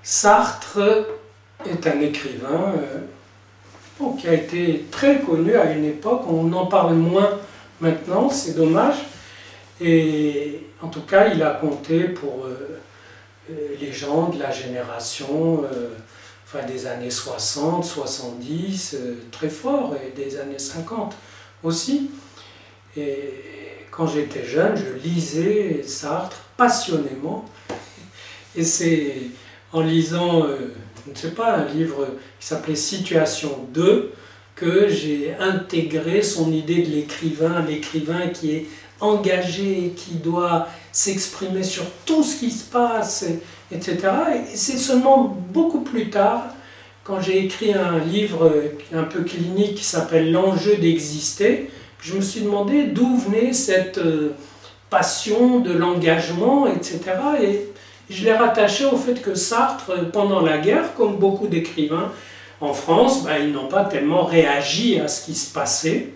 Sartre est un écrivain qui a été très connu à une époque. On en parle moins maintenant, c'est dommage. Et en tout cas, il a compté pour les gens de la génération des années 60, 70, très fort, et des années 50 aussi. Et quand j'étais jeune, je lisais Sartre passionnément. Et c'est en lisant, je ne sais pas, un livre qui s'appelait Situation 2, que j'ai intégré son idée de l'écrivain qui est engagé, qui doit s'exprimer sur tout ce qui se passe, etc. Et c'est seulement beaucoup plus tard, quand j'ai écrit un livre un peu clinique qui s'appelle L'enjeu d'exister, que je me suis demandé d'où venait cette passion de l'engagement, etc. Et je l'ai rattaché au fait que Sartre, pendant la guerre, comme beaucoup d'écrivains en France, ils n'ont pas tellement réagi à ce qui se passait,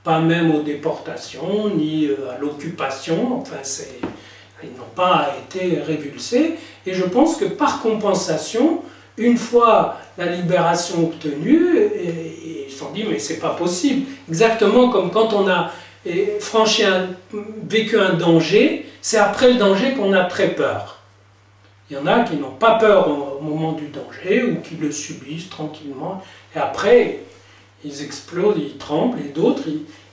pas même aux déportations, ni à l'occupation, enfin ils n'ont pas été révulsés. Et je pense que par compensation, une fois la libération obtenue, ils se sont dit mais c'est pas possible. Exactement comme quand on a vécu un danger, c'est après le danger qu'on a très peur. Il y en a qui n'ont pas peur au moment du danger ou qui le subissent tranquillement et après ils explosent, ils tremblent, et d'autres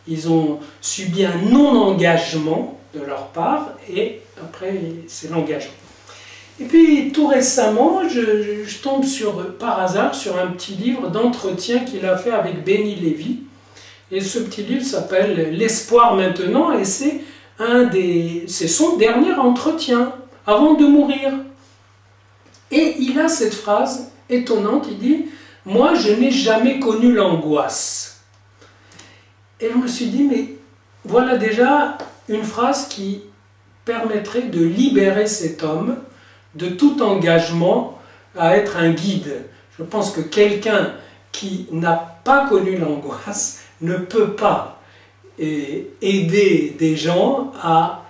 ils ont subi un non-engagement de leur part et après c'est l'engagement. Et puis tout récemment, je tombe par hasard sur un petit livre d'entretien qu'il a fait avec Benny Lévy. Et ce petit livre s'appelle L'espoir maintenant et c'est son dernier entretien avant de mourir. Et il a cette phrase étonnante, il dit « Moi, je n'ai jamais connu l'angoisse ». Et je me suis dit, mais voilà déjà une phrase qui permettrait de libérer cet homme de tout engagement à être un guide. Je pense que quelqu'un qui n'a pas connu l'angoisse ne peut pas aider des gens à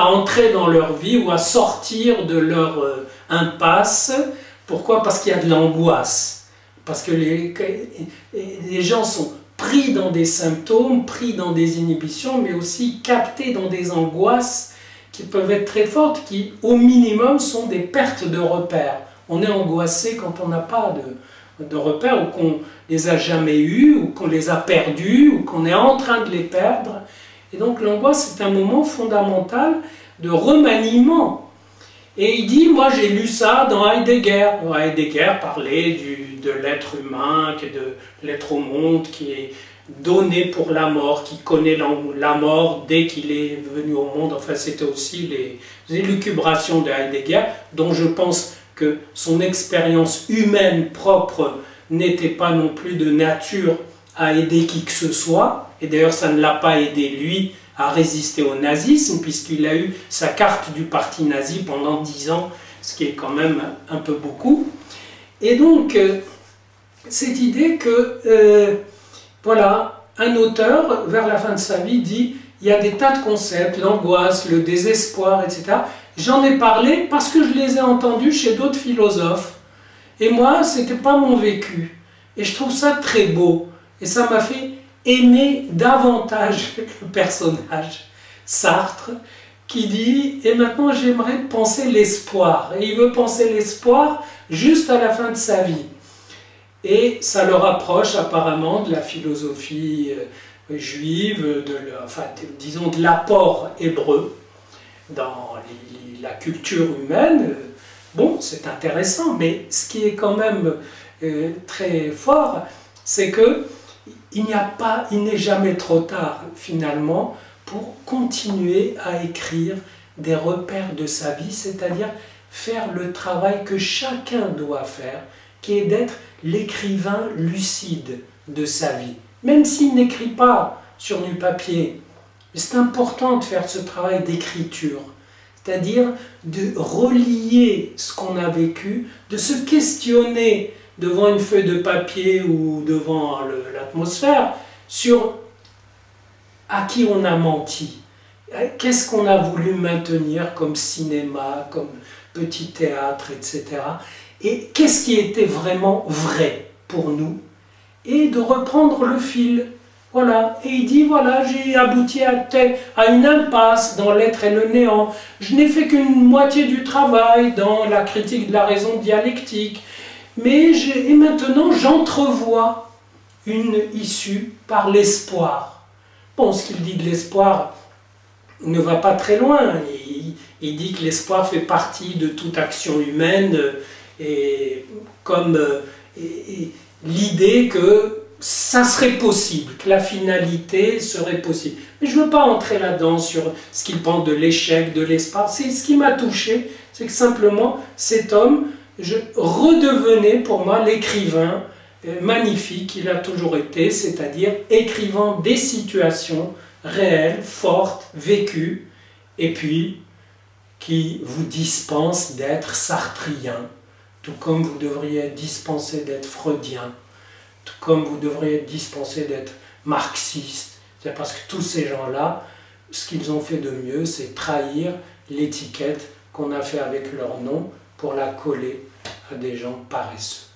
entrer dans leur vie ou à sortir de leur impasse. Pourquoi? Parce qu'il y a de l'angoisse. Parce que les gens sont pris dans des symptômes, pris dans des inhibitions, mais aussi captés dans des angoisses qui peuvent être très fortes, qui au minimum sont des pertes de repères. On est angoissé quand on n'a pas de repères, ou qu'on les a jamais eus, ou qu'on les a perdus, ou qu'on est en train de les perdre. Et donc l'angoisse c'est un moment fondamental de remaniement. Et il dit, moi j'ai lu ça dans Heidegger. Heidegger parlait de l'être humain, de l'être au monde qui est donné pour la mort, qui connaît la mort dès qu'il est venu au monde. Enfin c'était aussi les élucubrations de Heidegger, dont je pense que son expérience humaine propre n'était pas non plus de nature à aider qui que ce soit. Et d'ailleurs ça ne l'a pas aidé lui à résister au nazisme, puisqu'il a eu sa carte du parti nazi pendant 10 ans, ce qui est quand même un peu beaucoup. Et donc cette idée que voilà, un auteur vers la fin de sa vie dit il y a des tas de concepts, l'angoisse, le désespoir, etc. J'en ai parlé parce que je les ai entendus chez d'autres philosophes. Et moi, c'était pas mon vécu. Et je trouve ça très beau. Et ça m'a fait aimer davantage le personnage, Sartre, qui dit « Et maintenant, j'aimerais penser l'espoir ». Et il veut penser l'espoir juste à la fin de sa vie. Et ça le rapproche apparemment de la philosophie juive, disons de l'apport hébreu dans la culture humaine. Bon, c'est intéressant, mais ce qui est quand même très fort, c'est que il n'est jamais trop tard finalement pour continuer à écrire des repères de sa vie, c'est-à-dire faire le travail que chacun doit faire, qui est d'être l'écrivain lucide de sa vie. Même s'il n'écrit pas sur du papier, c'est important de faire ce travail d'écriture, c'est-à-dire de relier ce qu'on a vécu, de se questionner devant une feuille de papier ou devant l'atmosphère sur à qui on a menti, Qu'est-ce qu'on a voulu maintenir comme cinéma, comme petit théâtre, etc. Et qu'est-ce qui était vraiment vrai pour nous? Et de reprendre le fil. Voilà. Et il dit, voilà, j'ai abouti à une impasse dans l'être et le néant. Je n'ai fait qu'une moitié du travail dans la critique de la raison dialectique. Et maintenant, j'entrevois une issue par l'espoir. Bon, ce qu'il dit de l'espoir ne va pas très loin. Il dit que l'espoir fait partie de toute action humaine, et comme l'idée que ça serait possible, que la finalité serait possible. Mais je ne veux pas entrer là-dedans sur ce qu'il pense de l'échec, de l'espoir. Ce qui m'a touché, c'est que simplement cet homme, redevenait pour moi l'écrivain magnifique qu'il a toujours été, c'est-à-dire écrivant des situations réelles, fortes, vécues, et puis qui vous dispense d'être sartrien, tout comme vous devriez être dispensé d'être freudien, tout comme vous devriez être dispensé d'être marxiste. C'est parce que tous ces gens-là, ce qu'ils ont fait de mieux, c'est trahir l'étiquette qu'on a fait avec leur nom pour la coller à des gens paresseux.